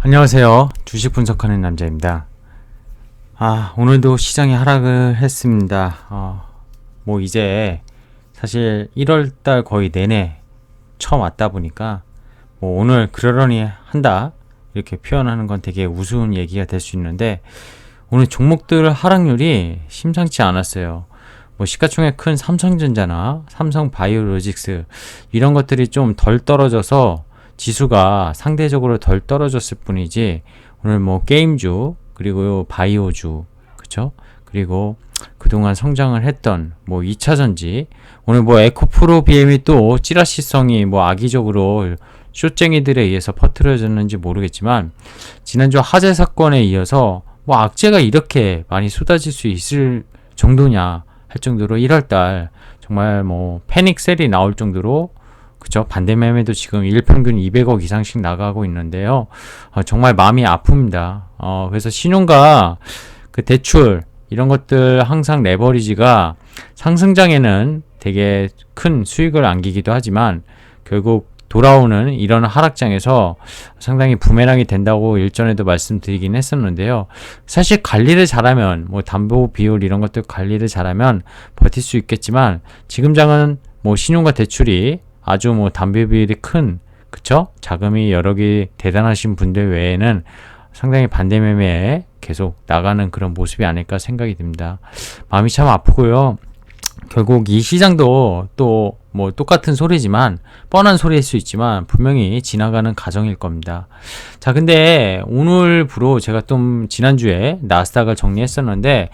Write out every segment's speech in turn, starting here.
안녕하세요. 주식 분석하는 남자입니다. 오늘도 시장이 하락을 했습니다. 이제 사실 1월달 거의 내내 처음 왔다 보니까 오늘 그러려니 한다 이렇게 표현하는 건 되게 우스운 얘기가 될 수 있는데, 오늘 종목들 하락률이 심상치 않았어요. 시가총액 큰 삼성전자나 삼성바이오로직스 이런 것들이 좀 덜 떨어져서 지수가 상대적으로 덜 떨어졌을 뿐이지, 오늘 게임주 그리고 바이오주, 그쵸? 그리고 그동안 성장을 했던 2차전지, 오늘 에코프로 BM이 또 찌라시성이 악의적으로 숏쟁이들에 의해서 퍼뜨려졌는지 모르겠지만, 지난주 화재 사건에 이어서 악재가 이렇게 많이 쏟아질 수 있을 정도냐 할 정도로 1월달 정말 패닉 셀이 나올 정도로, 그쵸? 반대 매매도 지금 일평균 200억 이상씩 나가고 있는데요. 정말 마음이 아픕니다. 그래서 신용과 그 대출 이런 것들 항상 레버리지가 상승장에는 되게 큰 수익을 안기기도 하지만, 결국 돌아오는 이런 하락장에서 상당히 부메랑이 된다고 일전에도 말씀드리긴 했었는데요. 사실 관리를 잘하면 담보 비율 이런 것들 관리를 잘하면 버틸 수 있겠지만, 지금 장은 신용과 대출이 아주 담보 비율이 큰, 그쵸? 자금이 여러 개 대단하신 분들 외에는 상당히 반대 매매에 계속 나가는 그런 모습이 아닐까 생각이 듭니다. 마음이 참 아프고요. 결국 이 시장도 또 똑같은 소리지만, 뻔한 소리일 수 있지만 분명히 지나가는 과정일 겁니다. 자, 근데 오늘부로 제가 좀 지난주에 나스닥을 정리했었는데,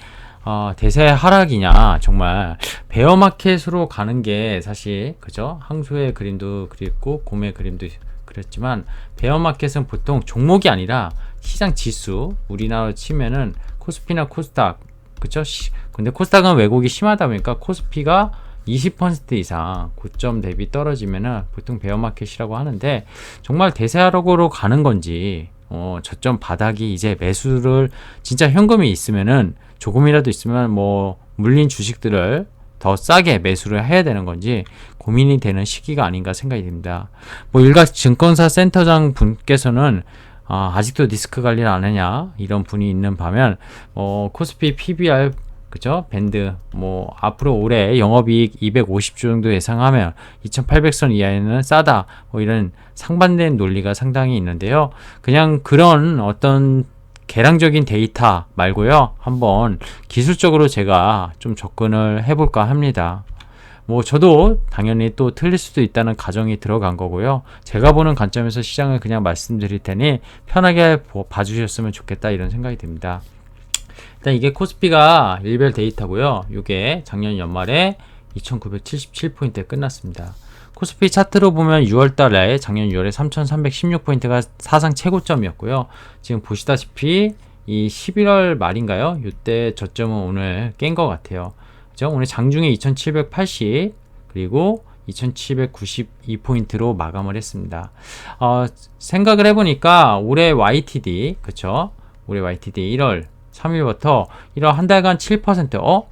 대세 하락이냐, 정말 베어마켓으로 가는 게 사실, 그죠? 항소의 그림도 그렸고 곰의 그림도 그렸지만, 베어마켓은 보통 종목이 아니라 시장 지수, 우리나라로 치면은 코스피나 코스닥, 그쵸? 근데 코스닥은 왜곡이 심하다 보니까 코스피가 20% 이상 고점 대비 떨어지면은 보통 베어마켓이라고 하는데, 정말 대세하락으로 가는 건지, 저점 바닥이 이제 매수를 진짜 현금이 있으면은, 조금이라도 있으면 물린 주식들을 더 싸게 매수를 해야 되는 건지 고민이 되는 시기가 아닌가 생각이 듭니다. 일각 증권사 센터장 분께서는 아직도 리스크 관리를 안 하냐 이런 분이 있는 반면, 코스피 PBR, 그죠? 밴드 앞으로 올해 영업이익 250조 정도 예상하면 2800선 이하에는 싸다, 이런 상반된 논리가 상당히 있는데요. 그냥 그런 어떤 계량적인 데이터 말고요, 한번 기술적으로 제가 좀 접근을 해볼까 합니다. 저도 당연히 또 틀릴 수도 있다는 가정이 들어간 거고요. 제가 보는 관점에서 시장을 그냥 말씀드릴 테니 편하게 봐주셨으면 좋겠다 이런 생각이 듭니다. 일단 이게 코스피가 일별 데이터고요. 이게 작년 연말에 2977포인트에 끝났습니다. 코스피 차트로 보면 6월달에 작년 6월에 3316포인트가 사상 최고점이었고요. 지금 보시다시피 이 11월 말인가요? 이때 저점은 오늘 깬 것 같아요. 그죠? 오늘 장중에 2780 그리고 2792포인트로 마감을 했습니다. 생각을 해보니까 올해 YTD, 그쵸? 올해 YTD 1월 3일부터 1월 한 달간 7%,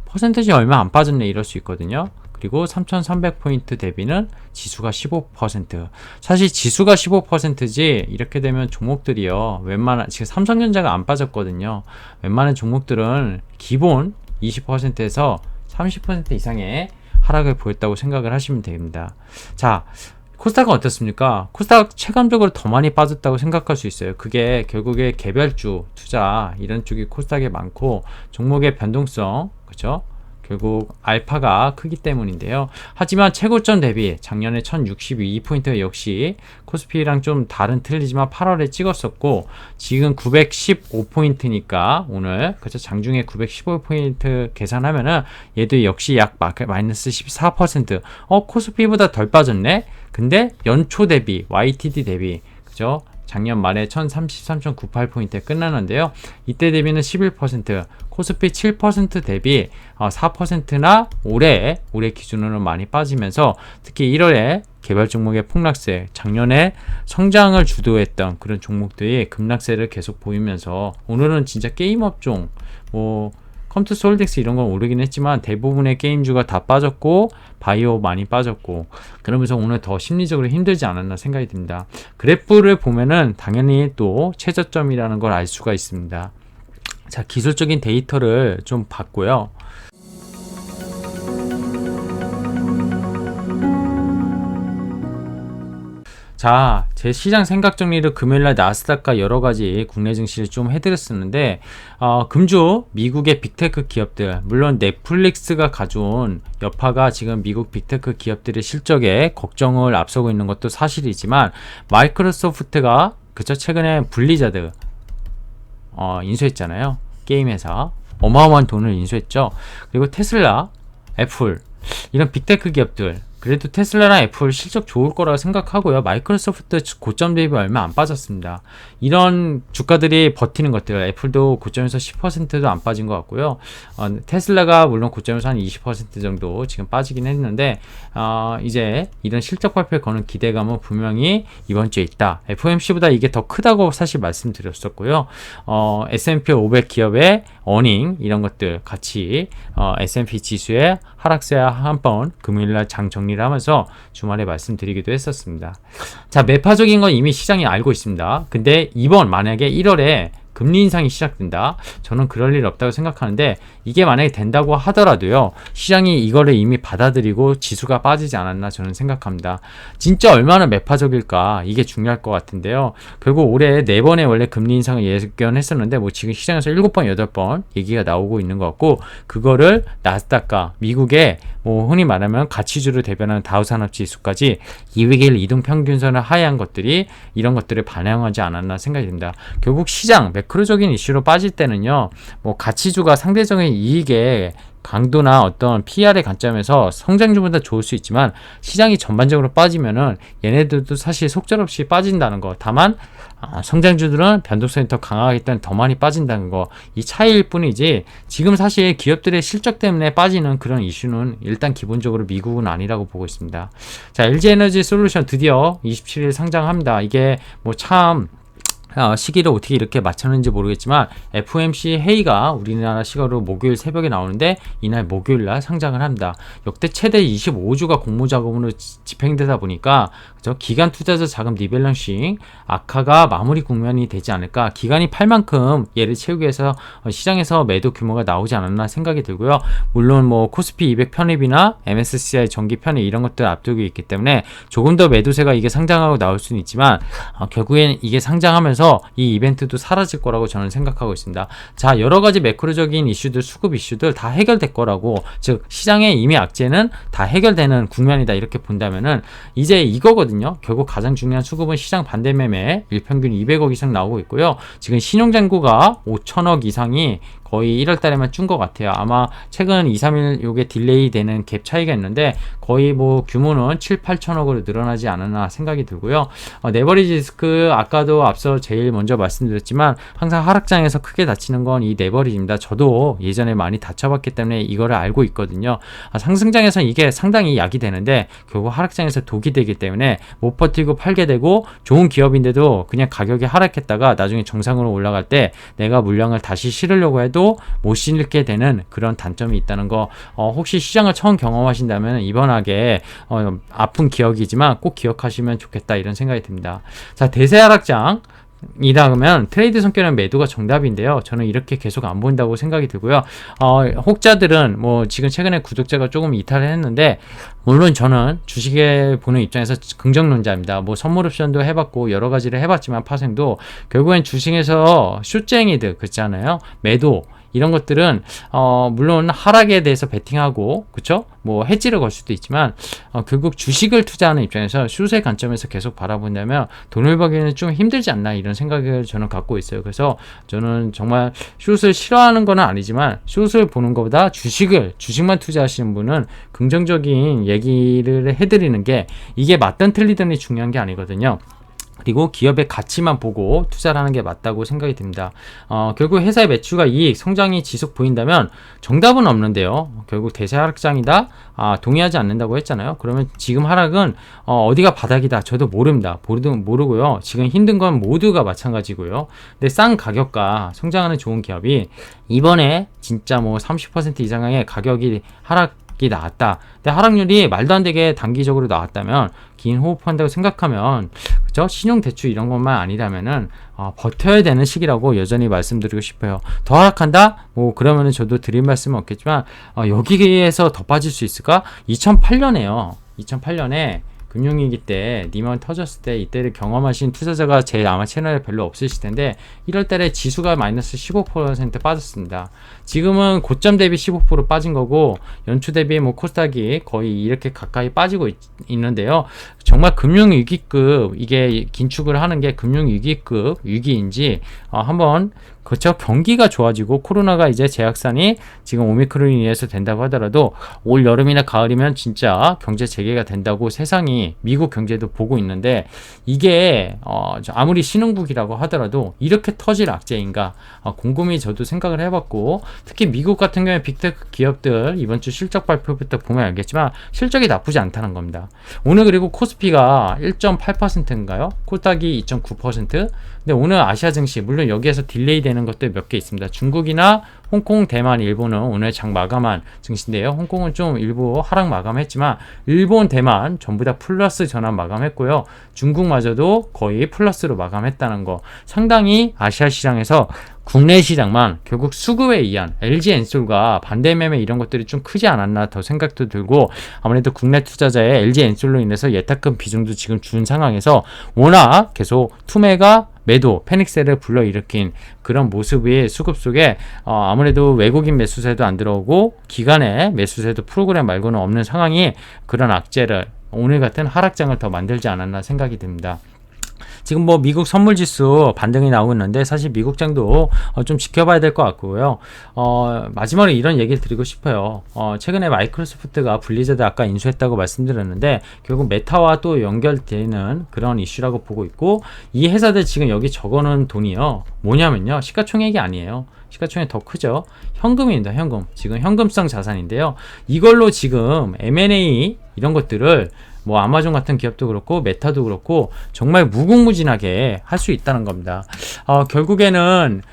퍼센테지 얼마 안 빠졌네 이럴 수 있거든요. 그리고 3300포인트 대비는 지수가 15%. 사실 지수가 15%지 이렇게 되면 종목들이요, 지금 삼성전자가 안 빠졌거든요. 웬만한 종목들은 기본 20%에서 30% 이상의 하락을 보였다고 생각을 하시면 됩니다. 자, 코스닥은 어떻습니까? 코스닥 체감적으로 더 많이 빠졌다고 생각할 수 있어요. 그게 결국에 개별주 투자 이런 쪽이 코스닥에 많고, 종목의 변동성, 그죠? 결국 알파가 크기 때문인데요. 하지만 최고점 대비 작년에 1062포인트 역시 코스피랑 좀 다른 틀리지만 8월에 찍었었고, 지금 915포인트니까 오늘, 그죠? 장중에 915포인트 계산하면은 얘도 역시 약 마이너스 14%. 코스피보다 덜 빠졌네? 근데 연초 대비, YTD 대비, 그죠? 작년 말에 1033.98포인트에 끝나는데요. 이때 대비는 11%, 코스피 7% 대비 4%나 올해 기준으로 많이 빠지면서, 특히 1월에 개별 종목의 폭락세, 작년에 성장을 주도했던 그런 종목들이 급락세를 계속 보이면서, 오늘은 진짜 게임 업종, 컴투스 홀딩스 이런 건 오르긴 했지만 대부분의 게임주가 다 빠졌고 바이오 많이 빠졌고 그러면서 오늘 더 심리적으로 힘들지 않았나 생각이 듭니다. 그래프를 보면은 당연히 또 최저점이라는 걸 알 수가 있습니다. 자, 기술적인 데이터를 좀 봤고요. 자, 제 시장 생각 정리를 금요일날 나스닥과 여러가지 국내 증시를 좀 해드렸었는데 금주 미국의 빅테크 기업들, 물론 넷플릭스가 가져온 여파가 지금 미국 빅테크 기업들의 실적에 걱정을 앞서고 있는 것도 사실이지만 마이크로소프트가 그쵸, 최근에 블리자드 인수했잖아요. 게임 회사 어마어마한 돈을 인수했죠. 그리고 테슬라, 애플 이런 빅테크 기업들, 그래도 테슬라랑 애플 실적 좋을 거라고 생각하고요. 마이크로소프트 고점 대비 얼마 안 빠졌습니다. 이런 주가들이 버티는 것들, 애플도 고점에서 10%도 안 빠진 것 같고요. 테슬라가 물론 고점에서 한 20% 정도 지금 빠지긴 했는데 이제 이런 실적 발표에 거는 기대감은 분명히 이번 주에 있다. FOMC보다 이게 더 크다고 사실 말씀드렸었고요. S&P 500 기업의 어닝 이런 것들 같이 S&P 지수의 하락세와 한번 금요일날 장 정리를 하면서 주말에 말씀드리기도 했었습니다. 자, 매파적인 건 이미 시장이 알고 있습니다. 근데 이번 만약에 1월에 금리 인상이 시작된다. 저는 그럴 일 없다고 생각하는데 이게 만약에 된다고 하더라도요. 시장이 이거를 이미 받아들이고 지수가 빠지지 않았나 저는 생각합니다. 진짜 얼마나 매파적일까 이게 중요할 것 같은데요. 결국 올해 4번의 원래 금리 인상을 예견했었는데 뭐 지금 시장에서 7번, 8번 얘기가 나오고 있는 것 같고 그거를 나스닥과 미국의 뭐 흔히 말하면 가치주를 대변하는 다우산업지수까지 200일 이동평균선을 하회한 것들이 이런 것들을 반영하지 않았나 생각이 듭니다. 결국 시장 매크로적인 이슈로 빠질 때는요, 뭐 가치주가 상대적인 이익의 강도나 어떤 PR의 관점에서 성장주보다 좋을 수 있지만 시장이 전반적으로 빠지면은 얘네들도 사실 속절없이 빠진다는 거. 다만 성장주들은 변동성이 더 강하기 때문에 더 많이 빠진다는 거. 이 차이일 뿐이지 지금 사실 기업들의 실적 때문에 빠지는 그런 이슈는 일단 기본적으로 미국은 아니라고 보고 있습니다. 자, LG에너지 솔루션 드디어 27일 상장합니다. 이게 뭐참 시기를 어떻게 이렇게 맞췄는지 모르겠지만 FOMC 회의가 우리나라 시간으로 목요일 새벽에 나오는데 이날 목요일날 상장을 합니다. 역대 최대 25주가 공모자금으로 집행되다 보니까 그죠? 기간 투자자 자금 리밸런싱 악화가 마무리 국면이 되지 않을까. 기간이 팔 만큼 얘를 채우기 위해서 시장에서 매도 규모가 나오지 않았나 생각이 들고요. 물론 뭐 코스피 200 편입이나 MSCI 정기 편입 이런 것들 앞두고 있기 때문에 조금 더 매도세가 이게 상장하고 나올 수는 있지만 결국엔 이게 상장하면서 이 이벤트도 사라질 거라고 저는 생각하고 있습니다. 자, 여러 가지 매크로적인 이슈들, 수급 이슈들 다 해결될 거라고, 즉 시장의 이미 악재는 다 해결되는 국면이다 이렇게 본다면은 이제 이거거든요. 결국 가장 중요한 수급은 시장 반대 매매 일평균 200억 이상 나오고 있고요. 지금 신용잔고가 5천억 이상이 거의 1월 달에만 준 것 같아요. 아마 최근 2, 3일 요게 딜레이 되는 갭 차이가 있는데 거의 뭐 규모는 7, 8천억으로 늘어나지 않았나 생각이 들고요. 레버리지 리스크 아까도 앞서 제일 먼저 말씀드렸지만 항상 하락장에서 크게 다치는 건 이 레버리지입니다. 저도 예전에 많이 다쳐봤기 때문에 이거를 알고 있거든요. 상승장에서 이게 상당히 약이 되는데 결국 하락장에서 독이 되기 때문에 못 버티고 팔게 되고 좋은 기업인데도 그냥 가격이 하락했다가 나중에 정상으로 올라갈 때 내가 물량을 다시 실으려고 해도 못 실게 되는 그런 단점이 있다는 거, 혹시 시장을 처음 경험하신다면 이번하게 아픈 기억이지만 꼭 기억하시면 좋겠다 이런 생각이 듭니다. 자, 대세 하락장 이라면 트레이드 성격은 매도가 정답인데요. 저는 이렇게 계속 안 본다고 생각이 들고요. 혹자들은 뭐 지금 최근에 구독자가 조금 이탈을 했는데 물론 저는 주식에 보는 입장에서 긍정론자입니다. 뭐 선물 옵션도 해봤고 여러 가지를 해봤지만 파생도 결국엔 주식에서 숏쟁이들 그렇잖아요. 매도 이런 것들은 물론 하락에 대해서 베팅하고 그쵸? 뭐 해지를 걸 수도 있지만 결국 주식을 투자하는 입장에서 숏의 관점에서 계속 바라본다면 돈을 벌기는 좀 힘들지 않나 이런 생각을 저는 갖고 있어요. 그래서 저는 정말 숏을 싫어하는 건 아니지만 숏을 보는 것보다 주식만 투자하시는 분은 긍정적인 얘기를 해드리는 게 이게 맞든 틀리든이 중요한 게 아니거든요. 그리고 기업의 가치만 보고 투자를 하는 게 맞다고 생각이 듭니다. 결국 회사의 매출과 이익, 성장이 지속 보인다면 정답은 없는데요. 결국 대세 하락장이다. 동의하지 않는다고 했잖아요. 그러면 지금 하락은 어디가 바닥이다. 저도 모릅니다. 모르고요. 지금 힘든 건 모두가 마찬가지고요. 근데 싼 가격과 성장하는 좋은 기업이 이번에 진짜 뭐 30% 이상의 가격이 하락이 나왔다. 근데 하락률이 말도 안 되게 단기적으로 나왔다면 긴 호흡한다고 생각하면 그죠? 신용대출 이런 것만 아니라면은 버텨야 되는 시기라고 여전히 말씀드리고 싶어요. 더 하락한다? 뭐 그러면은 저도 드릴 말씀은 없겠지만 여기에서 더 빠질 수 있을까? 2008년에요. 2008년에 금융위기 때 리먼 터졌을 때 이때를 경험하신 투자자가 제 아마 채널에 별로 없으실 텐데 1월 달에 지수가 마이너스 15% 빠졌습니다. 지금은 고점 대비 15% 빠진 거고 연초 대비 뭐 코스닥이 거의 이렇게 가까이 빠지고 있는데요. 정말 금융위기급 이게 긴축을 하는 게 금융위기급 위기인지 한번 그렇죠. 경기가 좋아지고 코로나가 이제 재확산이 지금 오미크론에 의해서 된다고 하더라도 올 여름이나 가을이면 진짜 경제 재개가 된다고 세상이 미국 경제도 보고 있는데 이게 아무리 신흥국이라고 하더라도 이렇게 터질 악재인가 곰곰이 저도 생각을 해봤고 특히 미국 같은 경우에 빅테크 기업들 이번 주 실적 발표부터 보면 알겠지만 실적이 나쁘지 않다는 겁니다. 오늘 그리고 코스피가 1.8%인가요? 코스닥이 2.9%. 근데 오늘 아시아 증시 물론 여기에서 딜레이 되는 것들 몇 개 있습니다. 중국이나 홍콩, 대만, 일본은 오늘 장 마감한 증시인데요. 홍콩은 좀 일부 하락 마감했지만 일본, 대만 전부 다 플러스 전환 마감했고요. 중국마저도 거의 플러스로 마감했다는 거. 상당히 아시아 시장에서 국내 시장만 결국 수급에 의한 LG 엔솔과 반대 매매 이런 것들이 좀 크지 않았나 더 생각도 들고 아무래도 국내 투자자의 LG 엔솔로 인해서 예탁금 비중도 지금 준 상황에서 워낙 계속 투매가 매도, 패닉셀을 불러일으킨 그런 모습의 수급 속에 아무래도 외국인 매수세도 안 들어오고 기관의 매수세도 프로그램 말고는 없는 상황이 그런 악재를 오늘 같은 하락장을 더 만들지 않았나 생각이 듭니다. 지금 뭐 미국 선물지수 반등이 나오고 있는데 사실 미국장도 좀 지켜봐야 될 것 같고요. 마지막으로 이런 얘기를 드리고 싶어요. 최근에 마이크로소프트가 블리자드 아까 인수했다고 말씀드렸는데 결국 메타와 또 연결되는 그런 이슈라고 보고 있고 이 회사들 지금 여기 적어놓은 돈이요. 뭐냐면요. 시가총액이 아니에요. 시가총액 더 크죠. 현금입니다. 현금. 지금 현금성 자산인데요. 이걸로 지금 M&A 이런 것들을 뭐 아마존 같은 기업도 그렇고 메타도 그렇고 정말 무궁무진하게 할 수 있다는 겁니다. 결국에는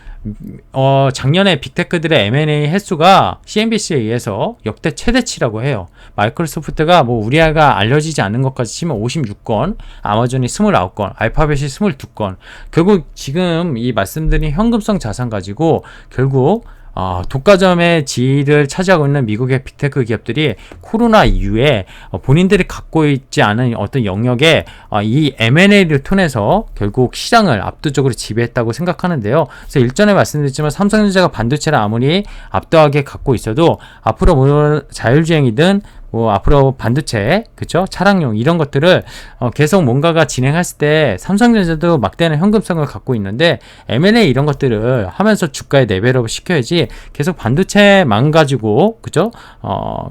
작년에 빅테크들의 M&A 횟수가 CNBC에 의해서 역대 최대치라고 해요. 마이크로소프트가 뭐 우리가 알려지지 않는 것까지 치면 56건, 아마존이 29건, 알파벳이 22건. 결국 지금 이 말씀드린 현금성 자산 가지고 결국 독과점의 지위를 차지하고 있는 미국의 빅테크 기업들이 코로나 이후에 본인들이 갖고 있지 않은 어떤 영역에 이 M&A를 통해서 결국 시장을 압도적으로 지배했다고 생각하는데요. 그래서 일전에 말씀드렸지만 삼성전자가 반도체를 아무리 압도하게 갖고 있어도 앞으로 뭐 자율주행이든 뭐 앞으로 반도체, 그쵸? 차량용 이런 것들을 계속 뭔가가 진행했을 때 삼성전자도 막대한 현금성을 갖고 있는데 M&A 이런 것들을 하면서 주가에 레벨업 시켜야지 계속 반도체만 가지고 그죠?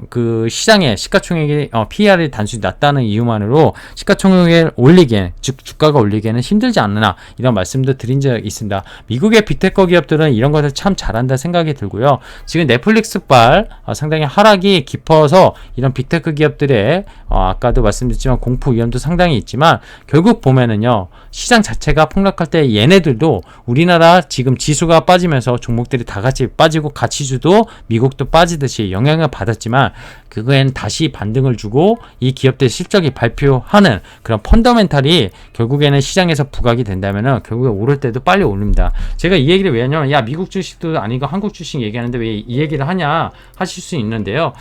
그 시장의 시가총액이 PER이 단순히 낮다는 이유만으로 시가총액을 올리기엔 즉 주가가 올리기에는 힘들지 않나 이런 말씀도 드린 적 있습니다. 미국의 빅테크 기업들은 이런 것을 참 잘한다 생각이 들고요. 지금 넷플릭스발 상당히 하락이 깊어서 이런 빅테크 기업들의 아까도 말씀드렸지만 공포 위험도 상당히 있지만 결국 보면은요 시장 자체가 폭락할 때 얘네들도 우리나라 지금 지수가 빠지면서 종목들이 다 같이 빠지고 가치주도 미국도 빠지듯이 영향을 받았지만 그거엔 다시 반등을 주고 이 기업들 실적이 발표하는 그런 펀더멘탈이 결국에는 시장에서 부각이 된다면은 결국에 오를 때도 빨리 오릅니다. 제가 이 얘기를 왜 하냐면 야 미국 주식도 아니고 한국 주식 얘기하는데 왜 이 얘기를 하냐 하실 수 있는데요.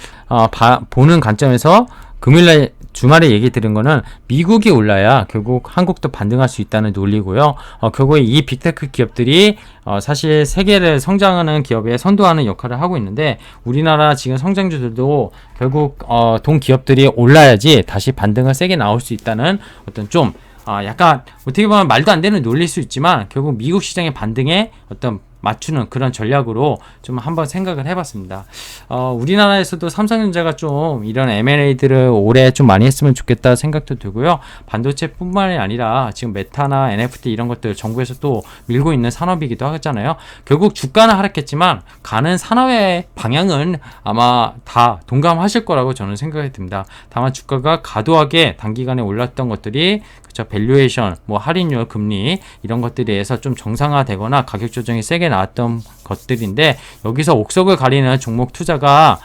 보는 관점에서 금요일날 주말에 얘기 드린 거는 미국이 올라야 결국 한국도 반등할 수 있다는 논리고요. 결국에 이 빅테크 기업들이 사실 세계를 성장하는 기업에 선도하는 역할을 하고 있는데 우리나라 지금 성장주들도 결국 돈 기업들이 올라야지 다시 반등을 세게 나올 수 있다는 어떤 좀 약간 어떻게 보면 말도 안 되는 논리일 수 있지만 결국 미국 시장의 반등에 어떤 맞추는 그런 전략으로 좀 한번 생각을 해봤습니다. 우리나라에서도 삼성전자가 좀 이런 M&A들을 올해 좀 많이 했으면 좋겠다 생각도 들고요. 반도체뿐만이 아니라 지금 메타나 NFT 이런 것들 정부에서 또 밀고 있는 산업이기도 하잖아요. 결국 주가는 하락했지만 가는 산업의 방향은 아마 다 동감하실 거라고 저는 생각이 듭니다. 다만 주가가 과도하게 단기간에 올랐던 것들이 밸류에이션, 뭐 할인율, 금리 이런 것들에 의해서 좀 정상화되거나 가격 조정이 세게 나왔던 것들인데 여기서 옥석을 가리는 종목 투자가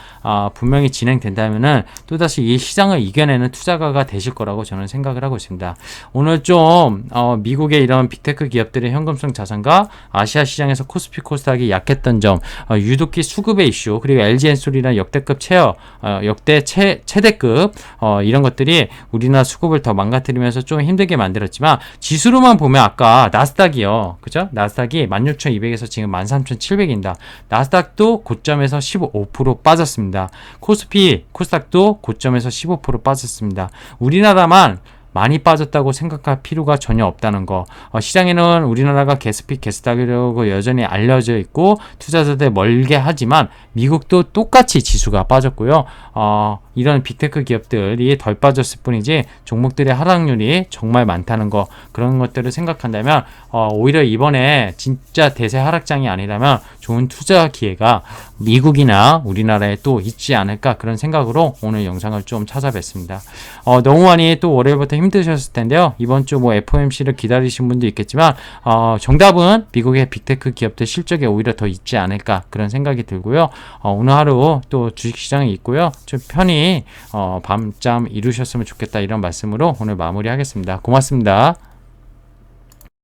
분명히 진행된다면은 또다시 이 시장을 이겨내는 투자가가 되실 거라고 저는 생각을 하고 있습니다. 오늘 좀 미국의 이런 빅테크 기업들의 현금성 자산과 아시아 시장에서 코스피 코스닥이 약했던 점, 유독히 수급의 이슈, 그리고 LG엔솔이나 역대급 역대 최대급 이런 것들이 우리나라 수급을 더 망가뜨리면서 좀 힘들게 만들었지만 지수로만 보면 아까 나스닥이요, 그죠? 나스닥이 16,200에서 지금 13,700입니다. 나스닥도 고점에서 15% 빠졌습니다. 코스닥도 고점에서 15% 빠졌습니다. 우리나라만 많이 빠졌다고 생각할 필요가 전혀 없다는 거. 시장에는 우리나라가 게스닥이라고 여전히 알려져 있고 투자자들 멀게 하지만 미국도 똑같이 지수가 빠졌고요. 이런 빅테크 기업들이 덜 빠졌을 뿐이지 종목들의 하락률이 정말 많다는 거, 그런 것들을 생각한다면 오히려 이번에 진짜 대세 하락장이 아니라면 좋은 투자 기회가 미국이나 우리나라에 또 있지 않을까, 그런 생각으로 오늘 영상을 좀 찾아뵀습니다. 너무 많이 또 월요일부터 힘드셨을 텐데요. 이번 주 뭐 FOMC를 기다리신 분도 있겠지만 정답은 미국의 빅테크 기업들 실적에 오히려 더 있지 않을까, 그런 생각이 들고요. 오늘 하루 또 주식시장이 있고요. 좀 편히 밤잠 이루셨으면 좋겠다, 이런 말씀으로 오늘 마무리하겠습니다. 고맙습니다.